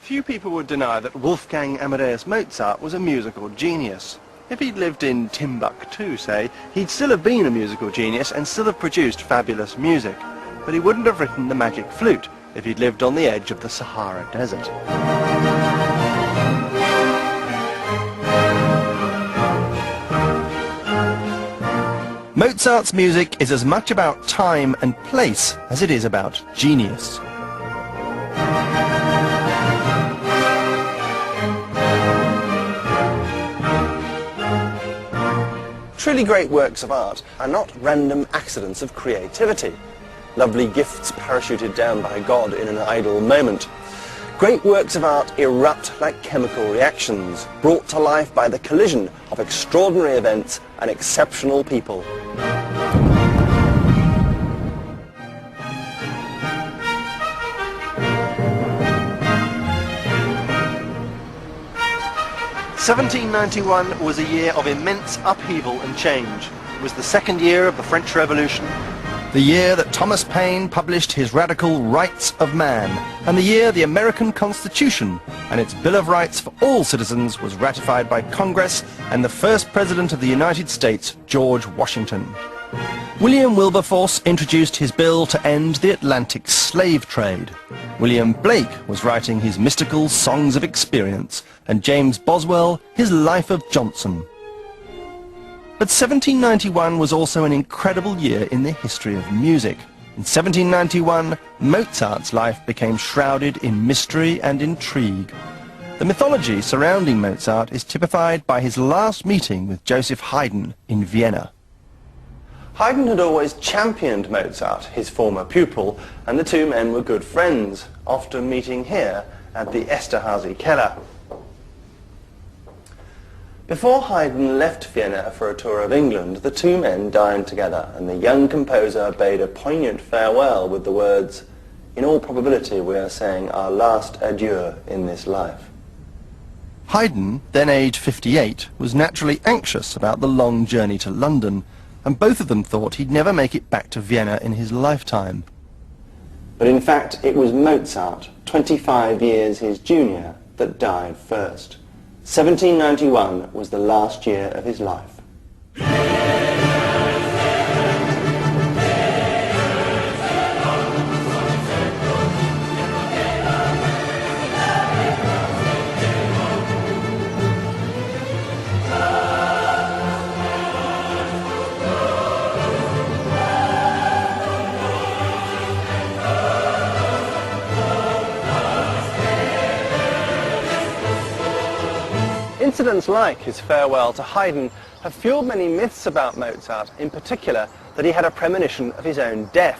Few people would deny that Wolfgang Amadeus Mozart was a musical genius. If he'd lived in Timbuktu, say, he'd still have been a musical genius and still have produced fabulous music. But he wouldn't have written the Magic Flute if he'd lived on the edge of the Sahara Desert. Mozart's music is as much about time and place as it is about genius. Truly great works of art are not random accidents of creativity, lovely gifts parachuted down by God in an idle moment. Great works of art erupt like chemical reactions, brought to life by the collision of extraordinary events and exceptional people. "1791 was a year of immense upheaval and change. It was the second year of the French Revolution. The year that Thomas Paine published his radical Rights of Man, and the year the American Constitution and its Bill of Rights for all citizens was ratified by Congress and the first President of the United States, George Washington. William Wilberforce introduced his bill to end the Atlantic slave trade. William Blake was writing his mystical Songs of Experience, and James Boswell his Life of Johnson. But 1791 was also an incredible year in the history of music. In 1791, Mozart's life became shrouded in mystery and intrigue. The mythology surrounding Mozart is typified by his last meeting with Joseph Haydn in Vienna. Haydn had always championed Mozart, his former pupil, and the two men were good friends, often meeting here at the Esterhazy Keller. Before Haydn left Vienna for a tour of England, the two men dined together, and the young composer bade a poignant farewell with the words, "In all probability we are saying our last adieu in this life." Haydn, then aged 58, was naturally anxious about the long journey to London, and both of them thought he'd never make it back to Vienna in his lifetime. But in fact, it was Mozart, 25 years his junior, that died first. 1791 was the last year of his life. Incidents like his farewell to Haydn have fueled many myths about Mozart, in particular that he had a premonition of his own death.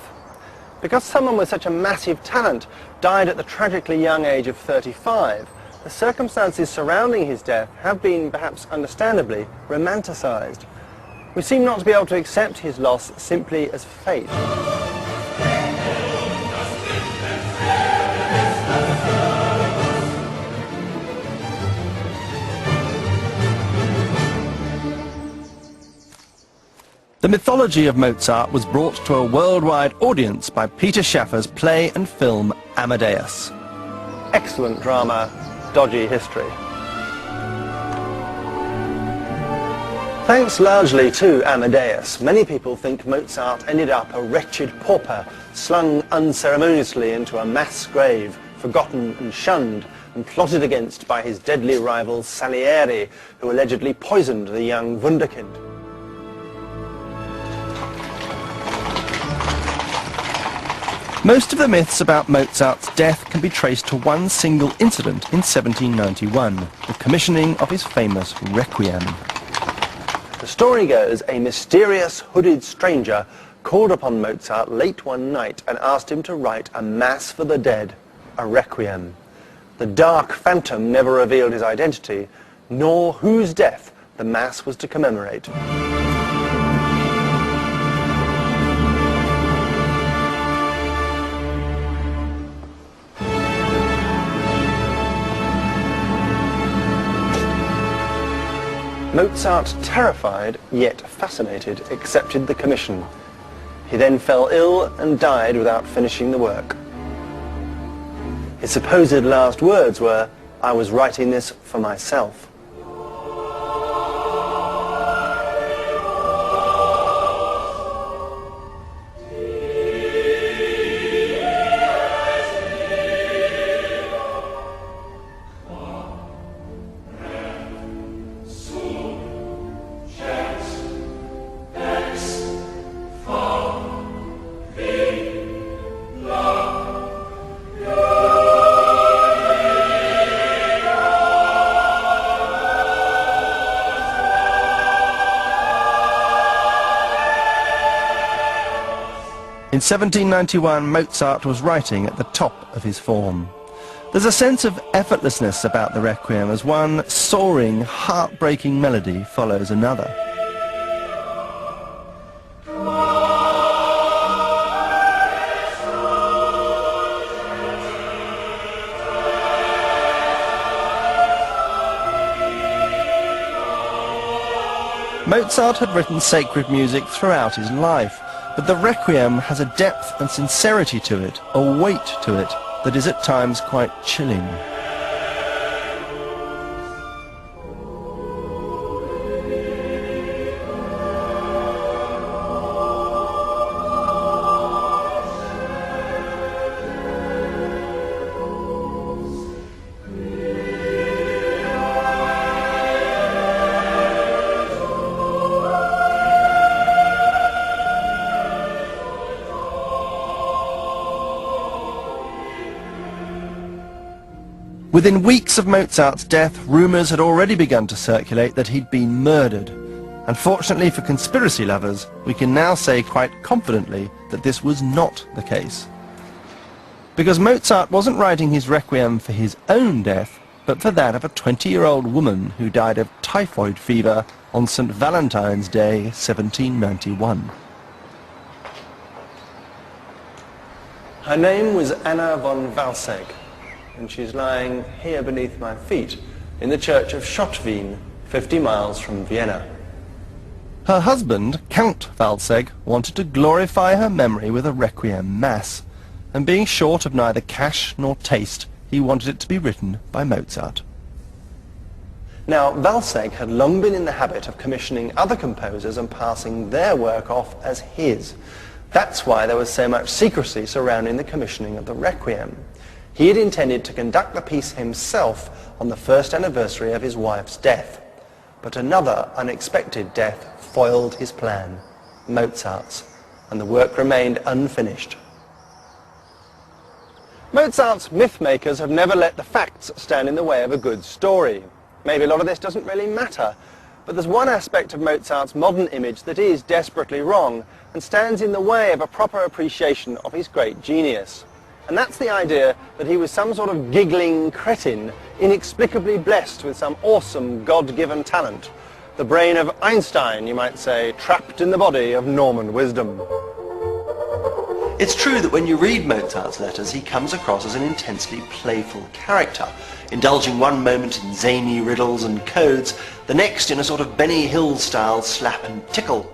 Because someone with such a massive talent died at the tragically young age of 35, the circumstances surrounding his death have been, perhaps understandably, romanticized. We seem not to be able to accept his loss simply as fate. The mythology of Mozart was brought to a worldwide audience by Peter Shaffer's play and film Amadeus. Excellent drama, dodgy history. Thanks largely to Amadeus, many people think Mozart ended up a wretched pauper, slung unceremoniously into a mass grave, forgotten and shunned, and plotted against by his deadly rival Salieri, who allegedly poisoned the young wunderkind. Most of the myths about Mozart's death can be traced to one single incident in 1791, the commissioning of his famous Requiem. The story goes, a mysterious hooded stranger called upon Mozart late one night and asked him to write a mass for the dead, a Requiem. The dark phantom never revealed his identity, nor whose death the mass was to commemorate. Mozart, terrified yet fascinated, accepted the commission. He then fell ill and died without finishing the work. His supposed last words were, "I was writing this for myself." In 1791, Mozart was writing at the top of his form. There's a sense of effortlessness about the Requiem as one soaring, heartbreaking melody follows another. Mozart had written sacred music throughout his life, but the Requiem has a depth and sincerity to it, a weight to it, that is at times quite chilling. Within weeks of Mozart's death, rumours had already begun to circulate that he'd been murdered. Unfortunately for conspiracy lovers, we can now say quite confidently that this was not the case. Because Mozart wasn't writing his Requiem for his own death, but for that of a 20-year-old woman who died of typhoid fever on St. Valentine's Day, 1791. Her name was Anna von Walsegg, and she's lying here beneath my feet in the church of Schottwien, 50 miles from Vienna. Her husband, Count Walsegg, wanted to glorify her memory with a Requiem Mass, and being short of neither cash nor taste, he wanted it to be written by Mozart. Now, Walsegg had long been in the habit of commissioning other composers and passing their work off as his. That's why there was so much secrecy surrounding the commissioning of the Requiem. He had intended to conduct the piece himself on the first anniversary of his wife's death. But another unexpected death foiled his plan, Mozart's, and the work remained unfinished. Mozart's myth-makers have never let the facts stand in the way of a good story. Maybe a lot of this doesn't really matter, but there's one aspect of Mozart's modern image that is desperately wrong and stands in the way of a proper appreciation of his great genius. And that's the idea that he was some sort of giggling cretin, inexplicably blessed with some awesome God-given talent. The brain of Einstein, you might say, trapped in the body of Norman wisdom. It's true that when you read Mozart's letters, he comes across as an intensely playful character, indulging one moment in zany riddles and codes, the next in a sort of Benny Hill-style slap and tickle.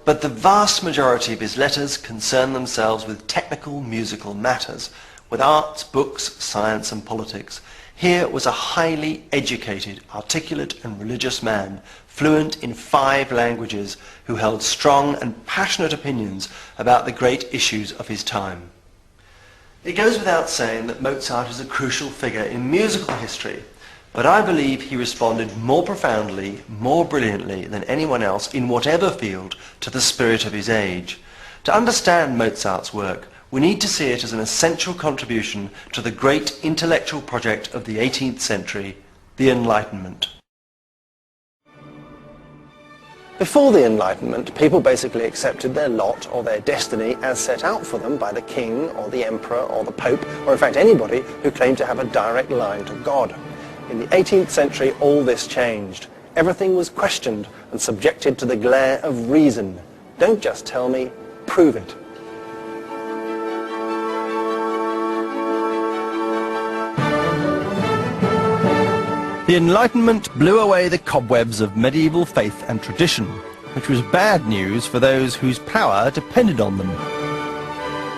But the vast majority of his letters concern themselves with technical musical matters, with arts, books, science and politics. Here was a highly educated, articulate and religious man, fluent in 5 languages, who held strong and passionate opinions about the great issues of his time. It goes without saying that Mozart is a crucial figure in musical history, but I believe he responded more profoundly, more brilliantly than anyone else in whatever field to the spirit of his age. To understand Mozart's work, we need to see it as an essential contribution to the great intellectual project of the 18th century, the Enlightenment. Before the Enlightenment, people basically accepted their lot or their destiny as set out for them by the king or the emperor or the pope, or in fact anybody who claimed to have a direct line to God. In the 18th century, all this changed. Everything was questioned and subjected to the glare of reason. Don't just tell me, prove it. The Enlightenment blew away the cobwebs of medieval faith and tradition, which was bad news for those whose power depended on them.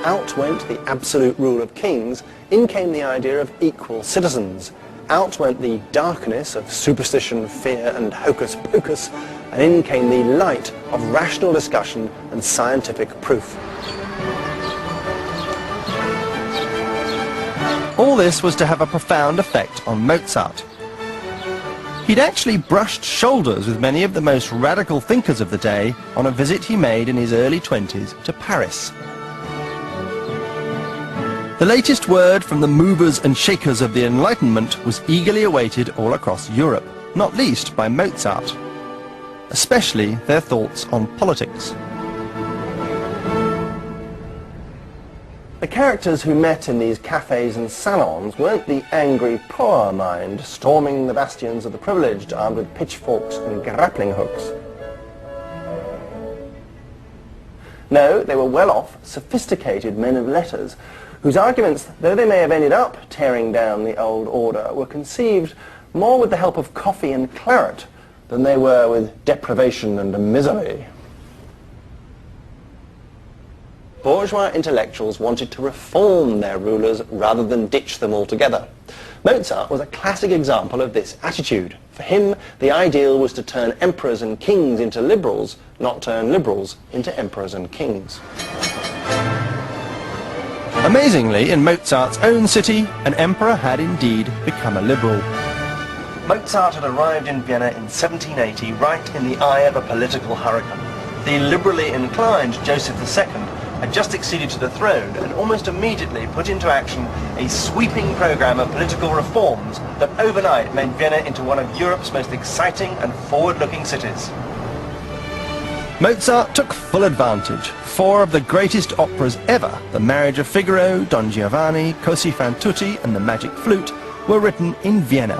Out went the absolute rule of kings, in came the idea of equal citizens. Out went the darkness of superstition, fear and hocus pocus, and in came the light of rational discussion and scientific proof. All this was to have a profound effect on Mozart. He'd actually brushed shoulders with many of the most radical thinkers of the day on a visit he made in his early 20s to Paris. The latest word from the movers and shakers of the Enlightenment was eagerly awaited all across Europe, not least by Mozart, especially their thoughts on politics. The characters who met in these cafes and salons weren't the angry poor mind storming the bastions of the privileged armed with pitchforks and grappling hooks. No, they were well-off, sophisticated men of letters whose arguments, though they may have ended up tearing down the old order, were conceived more with the help of coffee and claret than they were with deprivation and misery. Bourgeois intellectuals wanted to reform their rulers rather than ditch them altogether. Mozart was a classic example of this attitude. For him, the ideal was to turn emperors and kings into liberals, not turn liberals into emperors and kings. Amazingly, in Mozart's own city, an emperor had indeed become a liberal. Mozart had arrived in Vienna in 1780, right in the eye of a political hurricane. The liberally inclined Joseph II had just acceded to the throne and almost immediately put into action a sweeping program of political reforms that overnight made Vienna into one of Europe's most exciting and forward-looking cities. Mozart took full advantage. 4 of the greatest operas ever, The Marriage of Figaro, Don Giovanni, Così fan tutti and The Magic Flute, were written in Vienna.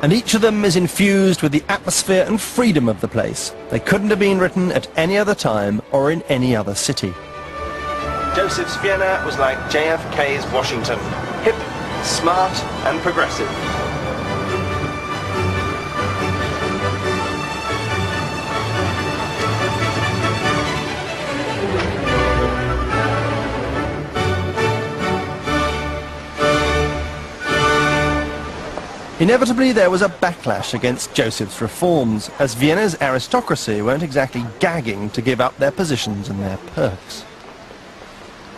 And each of them is infused with the atmosphere and freedom of the place. They couldn't have been written at any other time or in any other city. Joseph's Vienna was like JFK's Washington, hip, smart and progressive. Inevitably, there was a backlash against Joseph's reforms, as Vienna's aristocracy weren't exactly gagging to give up their positions and their perks.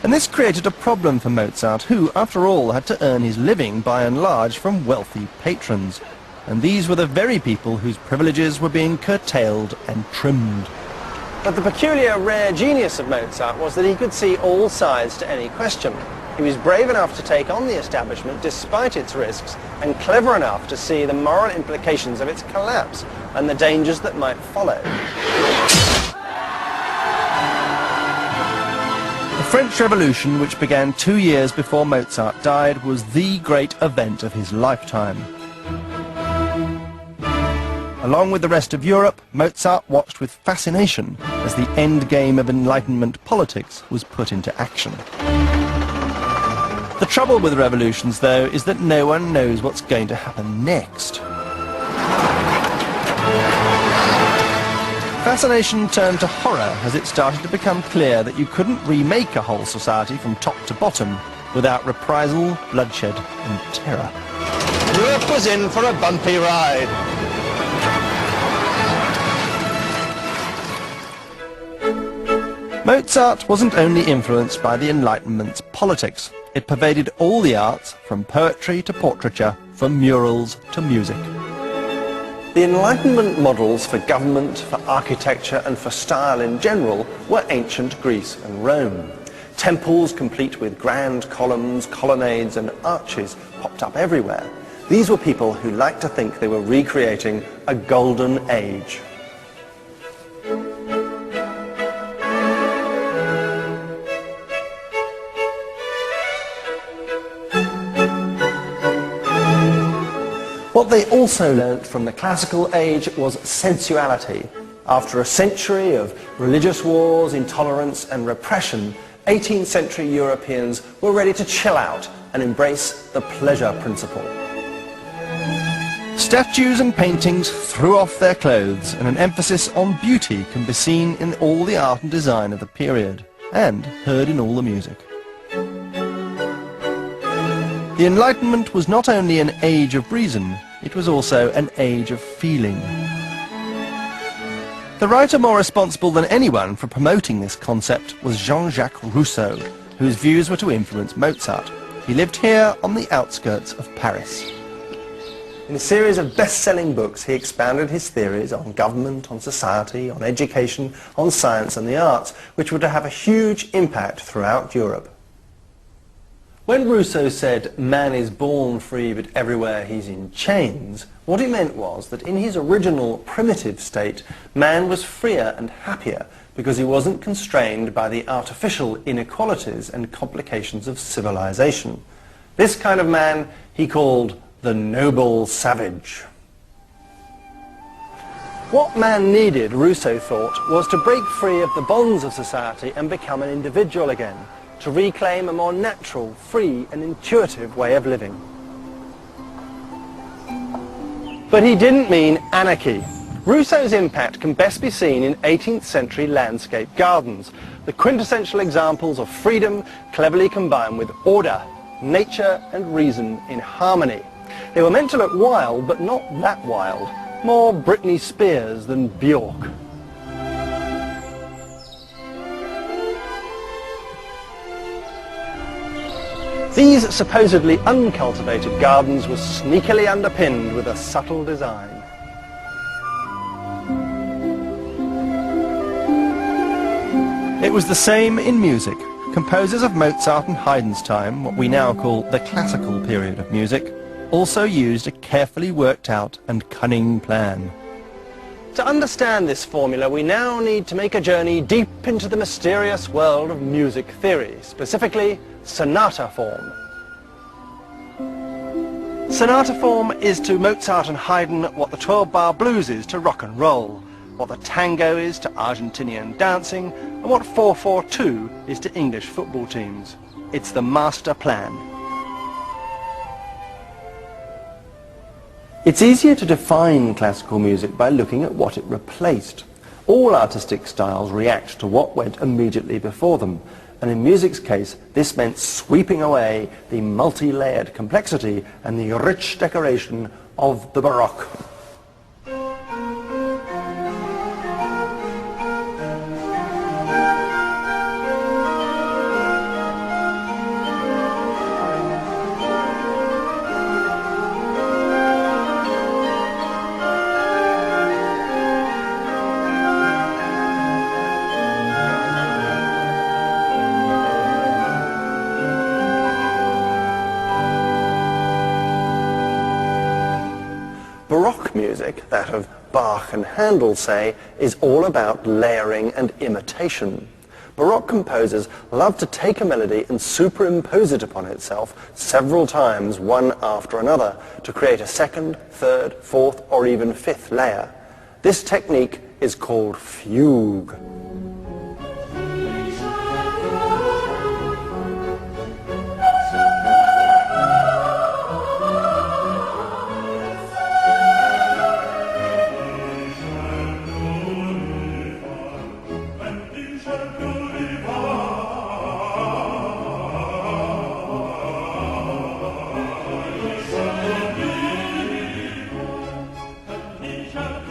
And this created a problem for Mozart, who, after all, had to earn his living by and large from wealthy patrons. And these were the very people whose privileges were being curtailed and trimmed. But the peculiar, rare genius of Mozart was that he could see all sides to any question. He was brave enough to take on the establishment despite its risks, and clever enough to see the moral implications of its collapse and the dangers that might follow. The French Revolution, which began 2 years before Mozart died, was the great event of his lifetime. Along with the rest of Europe, Mozart watched with fascination as the end game of Enlightenment politics was put into action. The trouble with revolutions, though, is that no one knows what's going to happen next. Fascination turned to horror as it started to become clear that you couldn't remake a whole society from top to bottom without reprisal, bloodshed and terror. Europe was in for a bumpy ride. Mozart wasn't only influenced by the Enlightenment's politics. It pervaded all the arts, from poetry to portraiture, from murals to music. The Enlightenment models for government, for architecture and for style in general were ancient Greece and Rome. Temples complete with grand columns, colonnades and arches popped up everywhere. These were people who liked to think they were recreating a golden age. What they also learnt from the classical age was sensuality. After a century of religious wars, intolerance and repression, 18th century Europeans were ready to chill out and embrace the pleasure principle. Statues and paintings threw off their clothes, and an emphasis on beauty can be seen in all the art and design of the period. and heard in all the music. The Enlightenment was not only an age of reason, it was also an age of feeling. The writer more responsible than anyone for promoting this concept was Jean-Jacques Rousseau, whose views were to influence Mozart. He lived here on the outskirts of Paris. In a series of best-selling books, he expounded his theories on government, on society, on education, on science and the arts, which were to have a huge impact throughout Europe. When Rousseau said, "Man is born free, but everywhere he's in chains," what he meant was that in his original primitive state, man was freer and happier because he wasn't constrained by the artificial inequalities and complications of civilization. This kind of man he called the noble savage. What man needed, Rousseau thought, was to break free of the bonds of society and become an individual again, to reclaim a more natural, free and intuitive way of living. But he didn't mean anarchy. Rousseau's impact can best be seen in 18th century landscape gardens, the quintessential examples of freedom cleverly combined with order, nature and reason in harmony. They were meant to look wild, but not that wild, more Britney Spears than Bjork. These supposedly uncultivated gardens were sneakily underpinned with a subtle design. It was the same in music. Composers of Mozart and Haydn's time, what we now call the classical period of music, also used a carefully worked out and cunning plan. To understand this formula, we now need to make a journey deep into the mysterious world of music theory, specifically sonata form. Sonata form is to Mozart and Haydn what the 12-bar blues is to rock and roll, what the tango is to Argentinian dancing, and what 4/4-2 is to English football teams. It's the master plan. It's easier to define classical music by looking at what it replaced. All artistic styles react to what went immediately before them, and in music's case, this meant sweeping away the multi-layered complexity and the rich decoration of the Baroque. Baroque music, that of Bach and Handel, say, is all about layering and imitation. Baroque composers love to take a melody and superimpose it upon itself several times, one after another, to create a second, third, fourth, or even fifth layer. This technique is called fugue.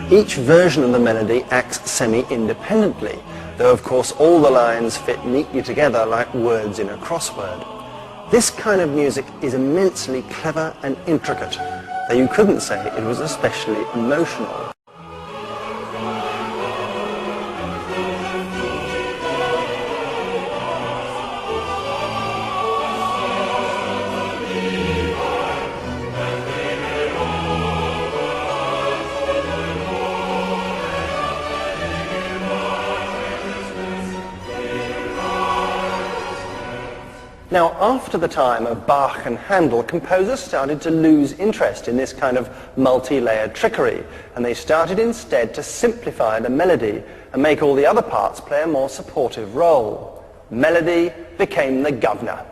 Each version of the melody acts semi-independently, though of course all the lines fit neatly together like words in a crossword. This kind of music is immensely clever and intricate, though you couldn't say it was especially emotional. Now, after the time of Bach and Handel, composers started to lose interest in this kind of multi-layered trickery, and they started instead to simplify the melody and make all the other parts play a more supportive role. Melody became the governor.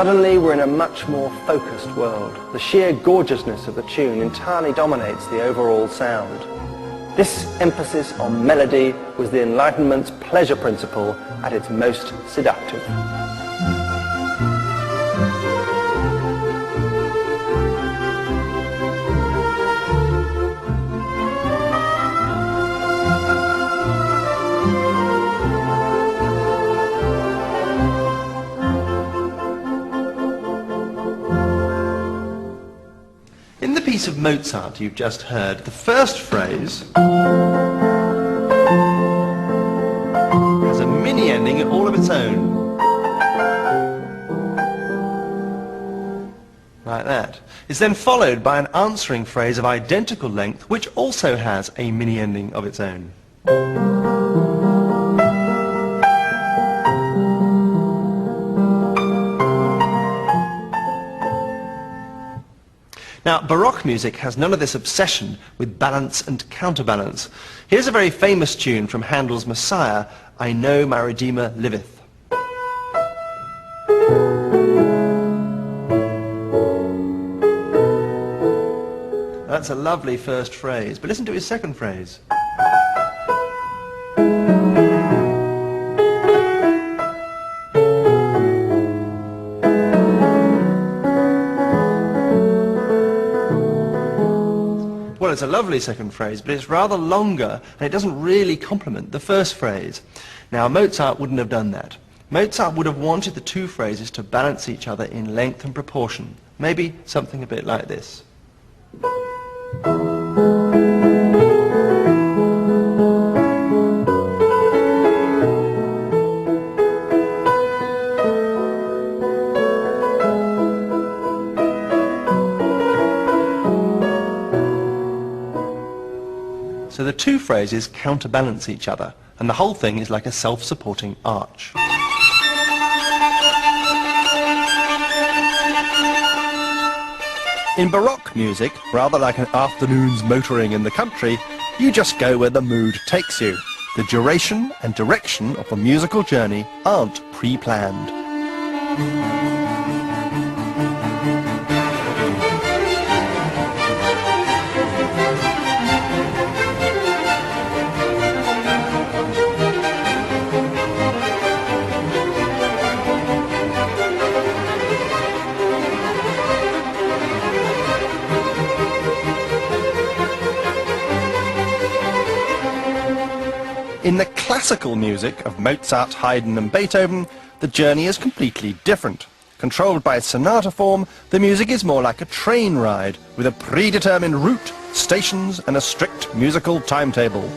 Suddenly we're in a much more focused world. The sheer gorgeousness of the tune entirely dominates the overall sound. This emphasis on melody was the Enlightenment's pleasure principle at its most seductive. In the piece of Mozart you've just heard, the first phrase has a mini ending all of its own. Like that. It's then followed by an answering phrase of identical length, which also has a mini ending of its own. Now, Baroque music has none of this obsession with balance and counterbalance. Here's a very famous tune from Handel's Messiah, I Know My Redeemer Liveth. That's a lovely first phrase, but listen to his second phrase. Well, it's a lovely second phrase, but it's rather longer, and it doesn't really complement the first phrase. Now, Mozart wouldn't have done that. Mozart would have wanted the two phrases to balance each other in length and proportion. Maybe something a bit like this. So the two phrases counterbalance each other, and the whole thing is like a self-supporting arch. In Baroque music, rather like an afternoon's motoring in the country, you just go where the mood takes you. The duration and direction of a musical journey aren't pre-planned. In the classical music of Mozart, Haydn and Beethoven, the journey is completely different. Controlled by sonata form, the music is more like a train ride, with a predetermined route, stations and a strict musical timetable.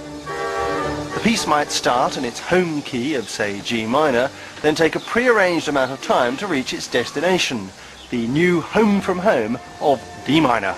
The piece might start in its home key of, say, G minor, then take a prearranged amount of time to reach its destination, the new home from home of D minor.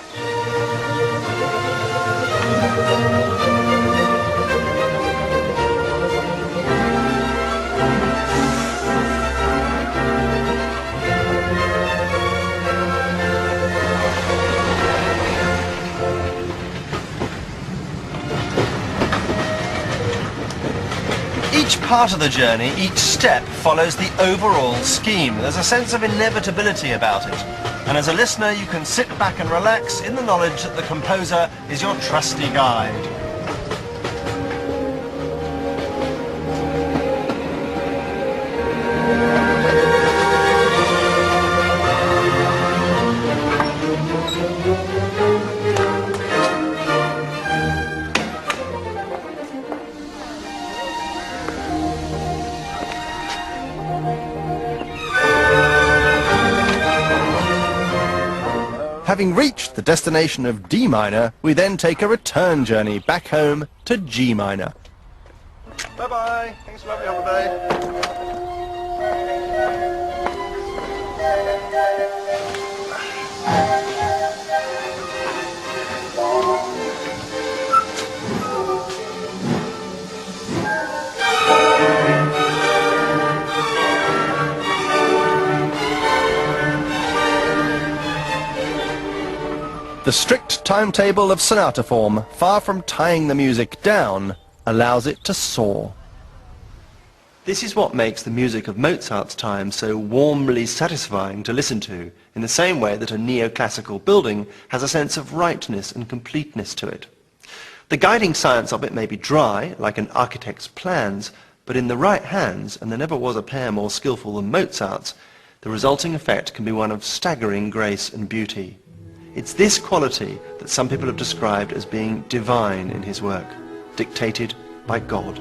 Each part of the journey, each step, follows the overall scheme. There's a sense of inevitability about it. And as a listener, you can sit back and relax in the knowledge that the composer is your trusty guide. Having reached the destination of D minor, we then take a return journey back home to G minor. Bye-bye. Thanks for having me holiday. The strict timetable of sonata form, far from tying the music down, allows it to soar. This is what makes the music of Mozart's time so warmly satisfying to listen to, in the same way that a neoclassical building has a sense of rightness and completeness to it. The guiding science of it may be dry, like an architect's plans, but in the right hands, and there never was a pair more skillful than Mozart's, the resulting effect can be one of staggering grace and beauty. It's this quality that some people have described as being divine in his work, dictated by God.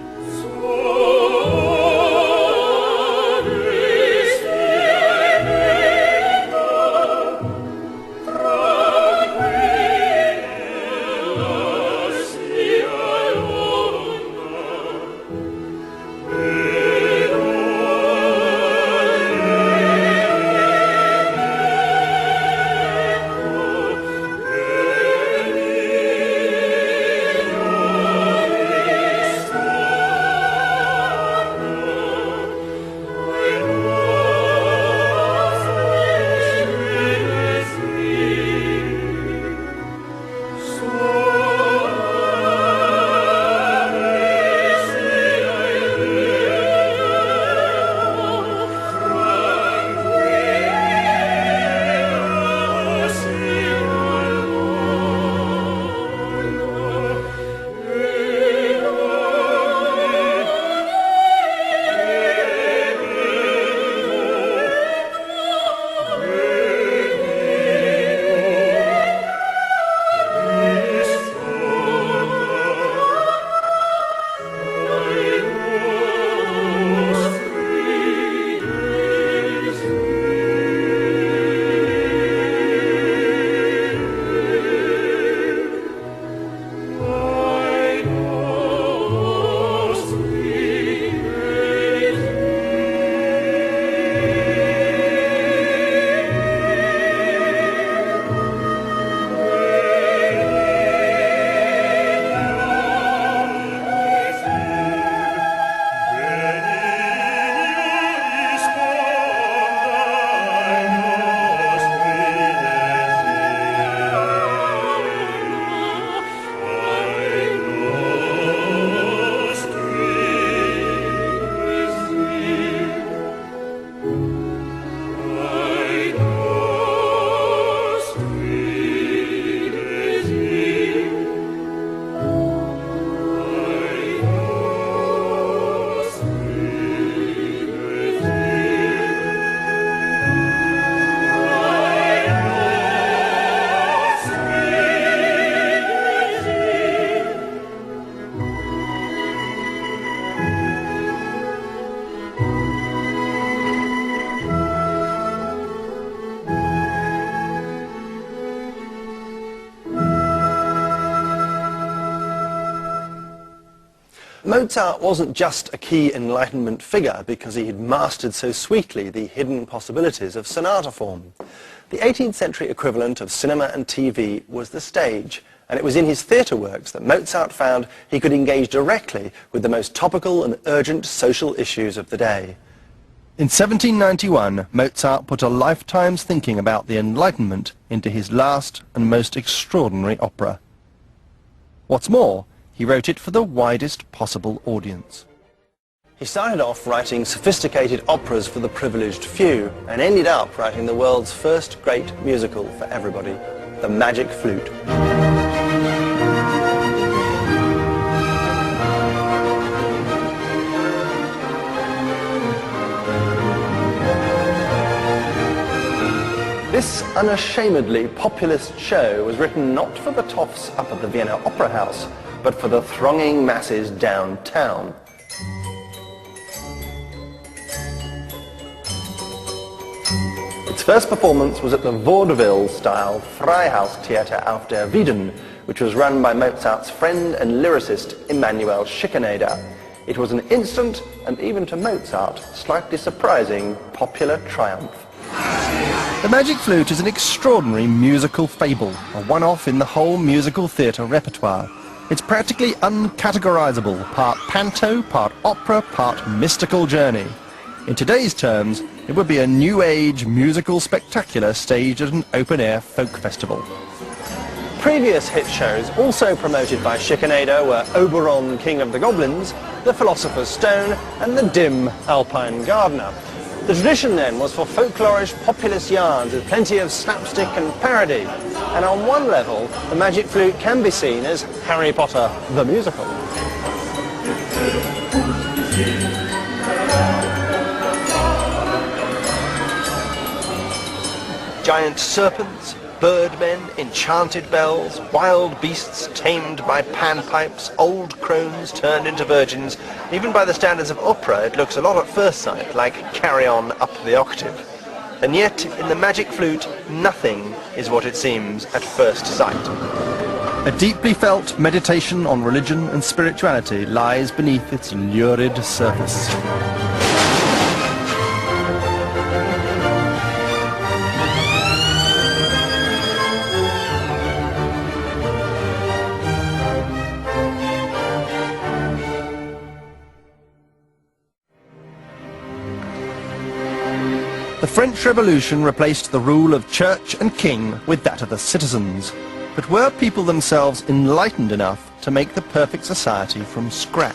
Mozart wasn't just a key Enlightenment figure because he had mastered so sweetly the hidden possibilities of sonata form. The 18th century equivalent of cinema and TV was the stage, and it was in his theatre works that Mozart found he could engage directly with the most topical and urgent social issues of the day. In 1791, Mozart put a lifetime's thinking about the Enlightenment into his last and most extraordinary opera. What's more, he wrote it for the widest possible audience. He started off writing sophisticated operas for the privileged few and ended up writing the world's first great musical for everybody, The Magic Flute. This unashamedly populist show was written not for the toffs up at the Vienna Opera House, but for the thronging masses downtown. Its first performance was at the vaudeville-style Freihaustheater auf der Wieden, which was run by Mozart's friend and lyricist Emanuel Schikaneder. It was an instant, and even to Mozart, slightly surprising popular triumph. The Magic Flute is an extraordinary musical fable, a one-off in the whole musical theatre repertoire. It's practically uncategorizable, part panto, part opera, part mystical journey. In today's terms, it would be a new age musical spectacular staged at an open-air folk festival. Previous hit shows, also promoted by Schikaneder, were Oberon, King of the Goblins, The Philosopher's Stone, and The Dim Alpine Gardener. The tradition then was for folklorish populist yarns with plenty of slapstick and parody. And on one level, the magic flute can be seen as Harry Potter the musical. Giant serpents, birdmen, enchanted bells, wild beasts tamed by panpipes, old crones turned into virgins. Even by the standards of opera, it looks a lot at first sight like Carry On Up the Octave. And yet, in the magic flute, nothing is what it seems at first sight. A deeply felt meditation on religion and spirituality lies beneath its lurid surface. The French Revolution replaced the rule of church and king with that of the citizens. But were people themselves enlightened enough to make the perfect society from scratch?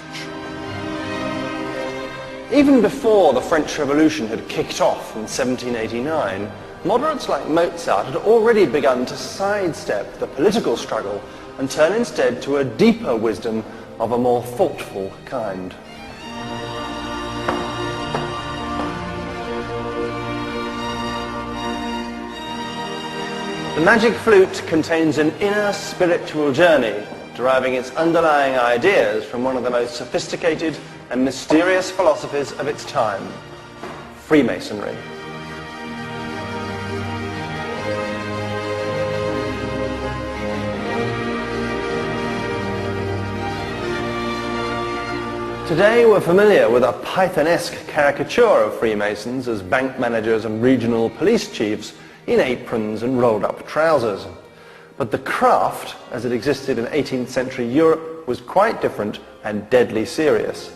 Even before the French Revolution had kicked off in 1789, moderates like Mozart had already begun to sidestep the political struggle and turn instead to a deeper wisdom of a more thoughtful kind. The magic flute contains an inner spiritual journey, deriving its underlying ideas from one of the most sophisticated and mysterious philosophies of its time, Freemasonry. Today we're familiar with a Pythonesque caricature of Freemasons as bank managers and regional police chiefs in aprons and rolled-up trousers. But the craft, as it existed in 18th century Europe, was quite different and deadly serious.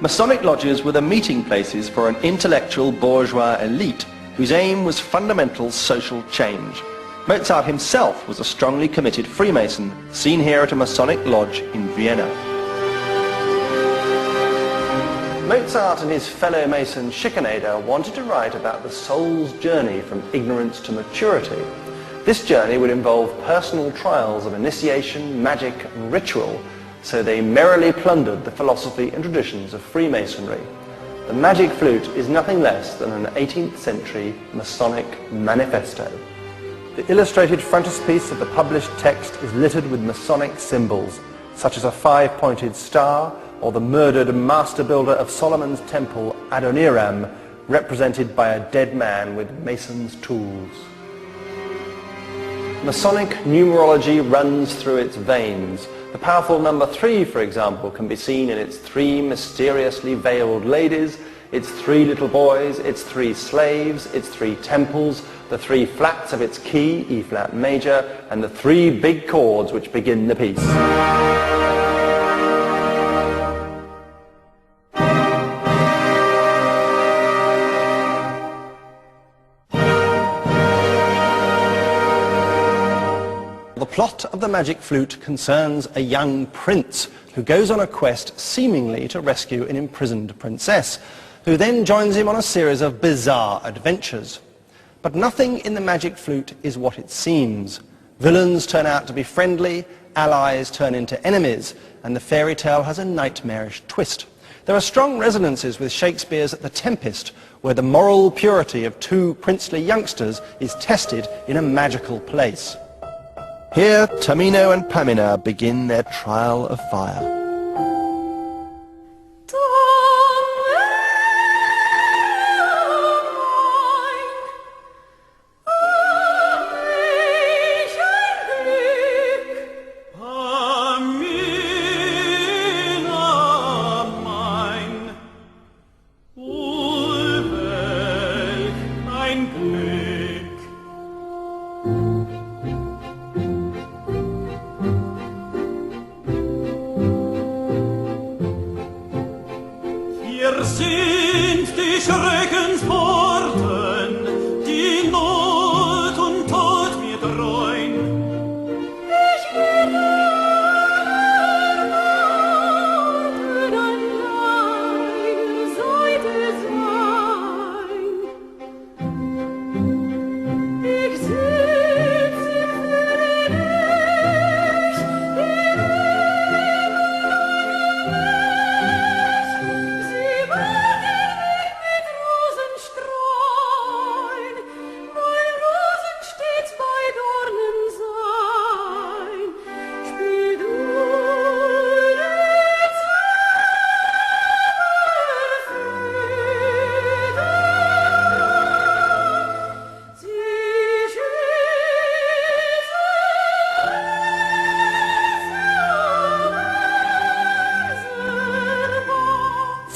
Masonic lodges were the meeting places for an intellectual bourgeois elite whose aim was fundamental social change. Mozart himself was a strongly committed Freemason, seen here at a Masonic lodge in Vienna. Mozart and his fellow Mason Schikaneder wanted to write about the soul's journey from ignorance to maturity. This journey would involve personal trials of initiation, magic and ritual, so they merrily plundered the philosophy and traditions of Freemasonry. The magic flute is nothing less than an 18th century Masonic manifesto. The illustrated frontispiece of the published text is littered with Masonic symbols, such as a five-pointed star, or the murdered master builder of Solomon's temple, Adoniram, represented by a dead man with mason's tools. Masonic numerology runs through its veins. The powerful number 3, for example, can be seen in its 3 mysteriously veiled ladies, its 3 little boys, its 3 slaves, its 3 temples, the 3 flats of its key, E-flat major, and the 3 big chords which begin the piece. The plot of the magic flute concerns a young prince who goes on a quest seemingly to rescue an imprisoned princess, who then joins him on a series of bizarre adventures. But nothing in the magic flute is what it seems. Villains turn out to be friendly, allies turn into enemies, and the fairy tale has a nightmarish twist. There are strong resonances with Shakespeare's The Tempest, where the moral purity of 2 princely youngsters is tested in a magical place. Here, Tamino and Pamina begin their trial of fire.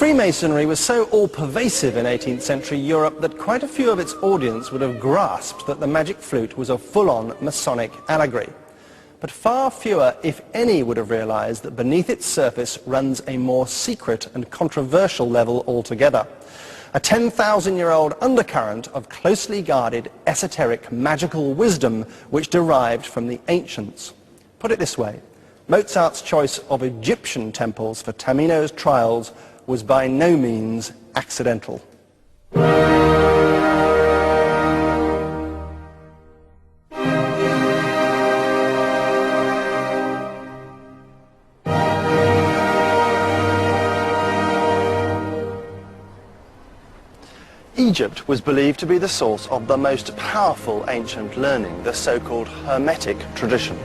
Freemasonry was so all-pervasive in 18th century Europe that quite a few of its audience would have grasped that the magic flute was a full-on Masonic allegory. But far fewer, if any, would have realized that beneath its surface runs a more secret and controversial level altogether. A 10,000-year-old undercurrent of closely guarded, esoteric, magical wisdom which derived from the ancients. Put it this way, Mozart's choice of Egyptian temples for Tamino's trials was by no means accidental. Egypt was believed to be the source of the most powerful ancient learning, the so-called Hermetic tradition.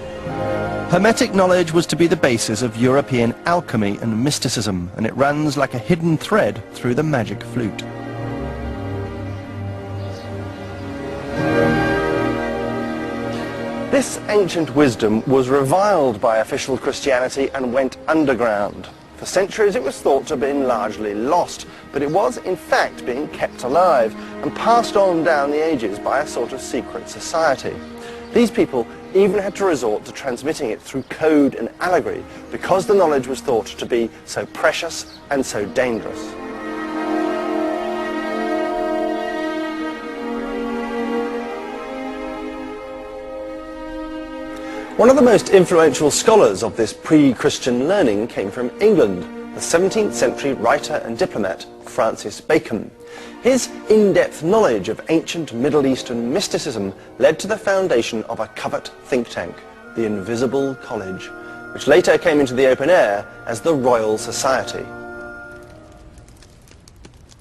Hermetic knowledge was to be the basis of European alchemy and mysticism, and it runs like a hidden thread through the magic flute. This ancient wisdom was reviled by official Christianity and went underground. For centuries it was thought to have been largely lost, but it was in fact being kept alive and passed on down the ages by a sort of secret society. These people even had to resort to transmitting it through code and allegory because the knowledge was thought to be so precious and so dangerous. One of the most influential scholars of this pre-Christian learning came from England, the 17th century writer and diplomat Francis Bacon. His in-depth knowledge of ancient Middle Eastern mysticism led to the foundation of a covert think tank, the Invisible College, which later came into the open air as the Royal Society.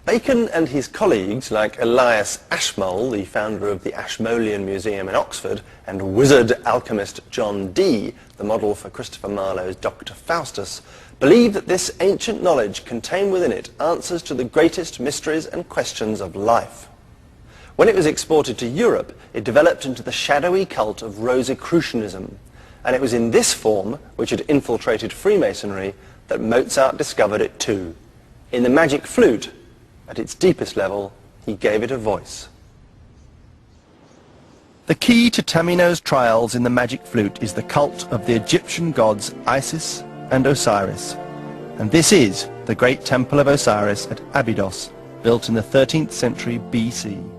Bacon and his colleagues, like Elias Ashmole, the founder of the Ashmolean Museum in Oxford, and wizard alchemist John Dee, the model for Christopher Marlowe's Dr. Faustus, believed that this ancient knowledge contained within it answers to the greatest mysteries and questions of life. When it was exported to Europe, it developed into the shadowy cult of Rosicrucianism, and it was in this form, which had infiltrated Freemasonry, that Mozart discovered it too. In the magic flute, at its deepest level, he gave it a voice. The key to Tamino's trials in the magic flute is the cult of the Egyptian gods Isis and Osiris. And this is the great temple of Osiris at Abydos, built in the 13th century BC.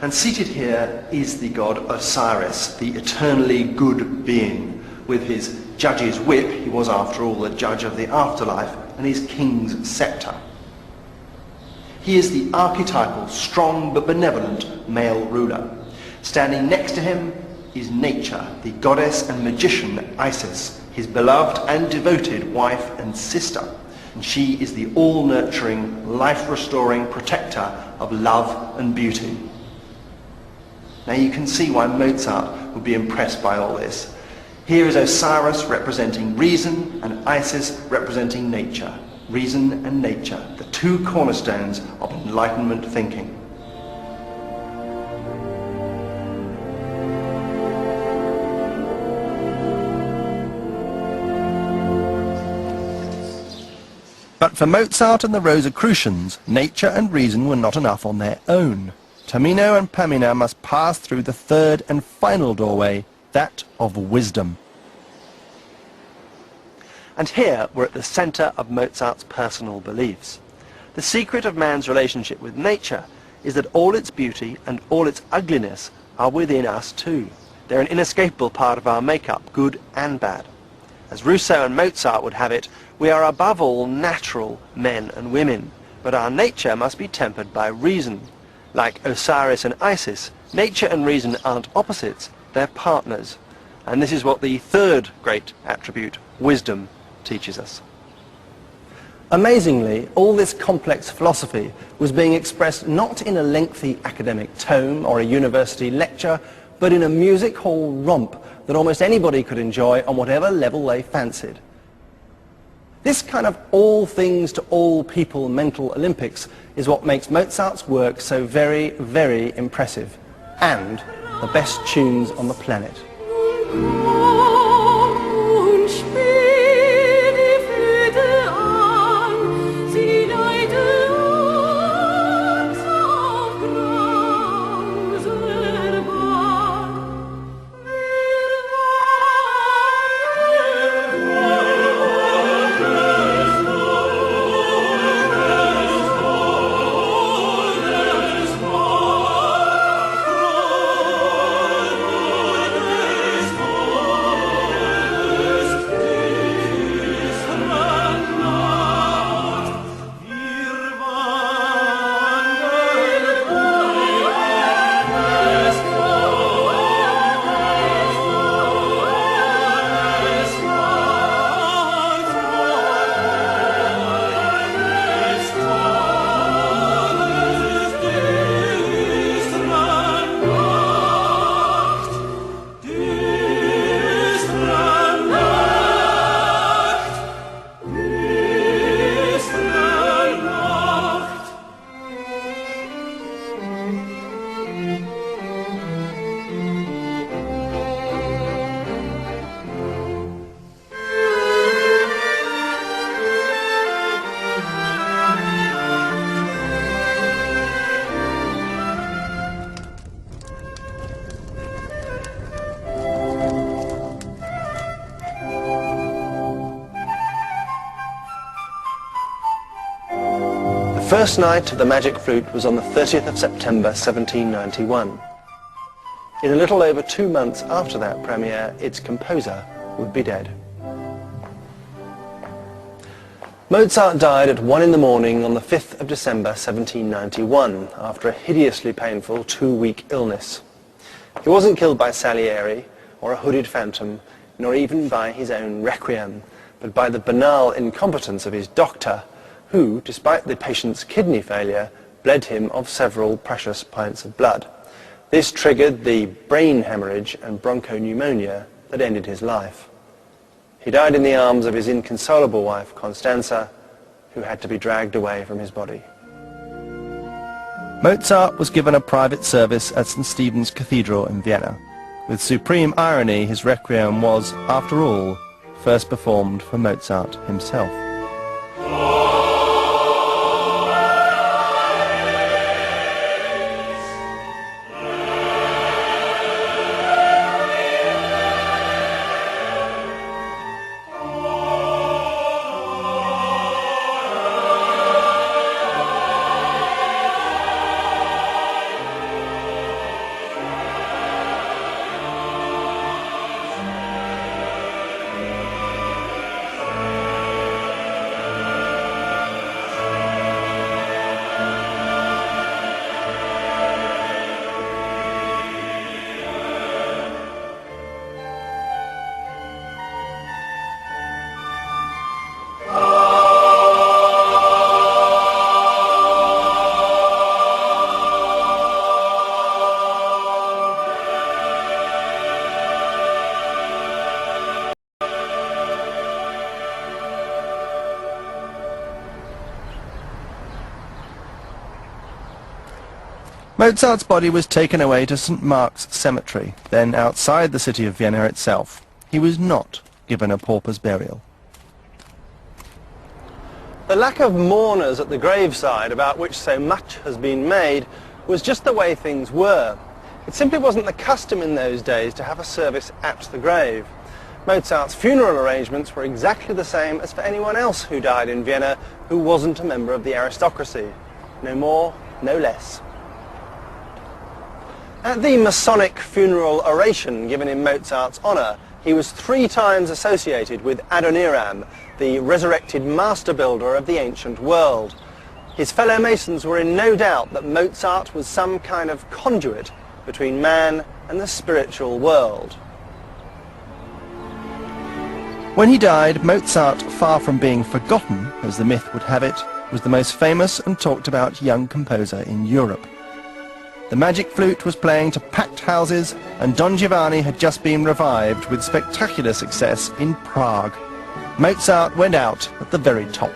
And seated here is the god Osiris, the eternally good being. With his judge's whip, he was after all the judge of the afterlife, and his king's scepter. He is the archetypal, strong but benevolent male ruler. Standing next to him is nature, the goddess and magician Isis, his beloved and devoted wife and sister. And she is the all-nurturing, life-restoring protector of love and beauty. Now you can see why Mozart would be impressed by all this. Here is Osiris representing reason and Isis representing nature. Reason and nature, the two cornerstones of Enlightenment thinking. But for Mozart and the Rosicrucians, nature and reason were not enough on their own. Tamino and Pamina must pass through the third and final doorway, that of wisdom. And here we're at the centre of Mozart's personal beliefs. The secret of man's relationship with nature is that all its beauty and all its ugliness are within us too. They're an inescapable part of our makeup, good and bad. As Rousseau and Mozart would have it, we are above all natural men and women, but our nature must be tempered by reason. Like Osiris and Isis, nature and reason aren't opposites, they're partners. And this is what the third great attribute, wisdom, teaches us. Amazingly, all this complex philosophy was being expressed not in a lengthy academic tome or a university lecture, but in a music hall romp that almost anybody could enjoy on whatever level they fancied. This kind of all things to all people mental Olympics is what makes Mozart's work so very, very impressive, and the best tunes on the planet. The first night of the Magic Flute was on the 30th of September 1791. In a little over 2 months after that premiere, its composer would be dead. Mozart died at 1 in the morning on the 5th of December 1791 after a hideously painful 2-week illness. He wasn't killed by Salieri or a hooded phantom, nor even by his own requiem, but by the banal incompetence of his doctor, who, despite the patient's kidney failure, bled him of several precious pints of blood. This triggered the brain hemorrhage and bronchopneumonia that ended his life. He died in the arms of his inconsolable wife, Constanza, who had to be dragged away from his body. Mozart was given a private service at St. Stephen's Cathedral in Vienna. With supreme irony, his requiem was, after all, first performed for Mozart himself. Mozart's body was taken away to St. Mark's Cemetery, then outside the city of Vienna itself. He was not given a pauper's burial. The lack of mourners at the graveside, about which so much has been made, was just the way things were. It simply wasn't the custom in those days to have a service at the grave. Mozart's funeral arrangements were exactly the same as for anyone else who died in Vienna who wasn't a member of the aristocracy. No more, no less. At the Masonic funeral oration given in Mozart's honour, he was 3 times associated with Adoniram, the resurrected master builder of the ancient world. His fellow Masons were in no doubt that Mozart was some kind of conduit between man and the spiritual world. When he died, Mozart, far from being forgotten, as the myth would have it, was the most famous and talked about young composer in Europe. The magic flute was playing to packed houses, and Don Giovanni had just been revived with spectacular success in Prague. Mozart went out at the very top.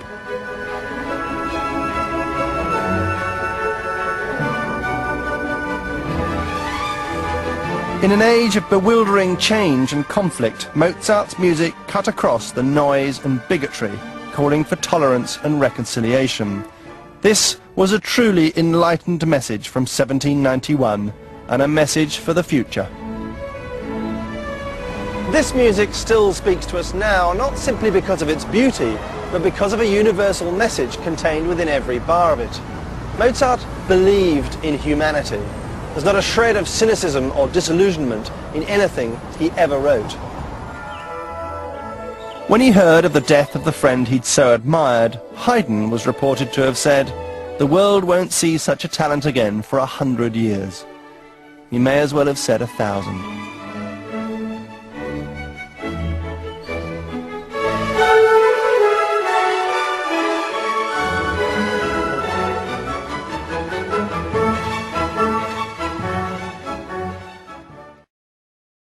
In an age of bewildering change and conflict, Mozart's music cut across the noise and bigotry, calling for tolerance and reconciliation. This was a truly enlightened message from 1791, and a message for the future. This music still speaks to us now, not simply because of its beauty, but because of a universal message contained within every bar of it. Mozart believed in humanity. There's not a shred of cynicism or disillusionment in anything he ever wrote. When he heard of the death of the friend he'd so admired, Haydn was reported to have said, "The world won't see such a talent again for 100 years." He may as well have said 1,000.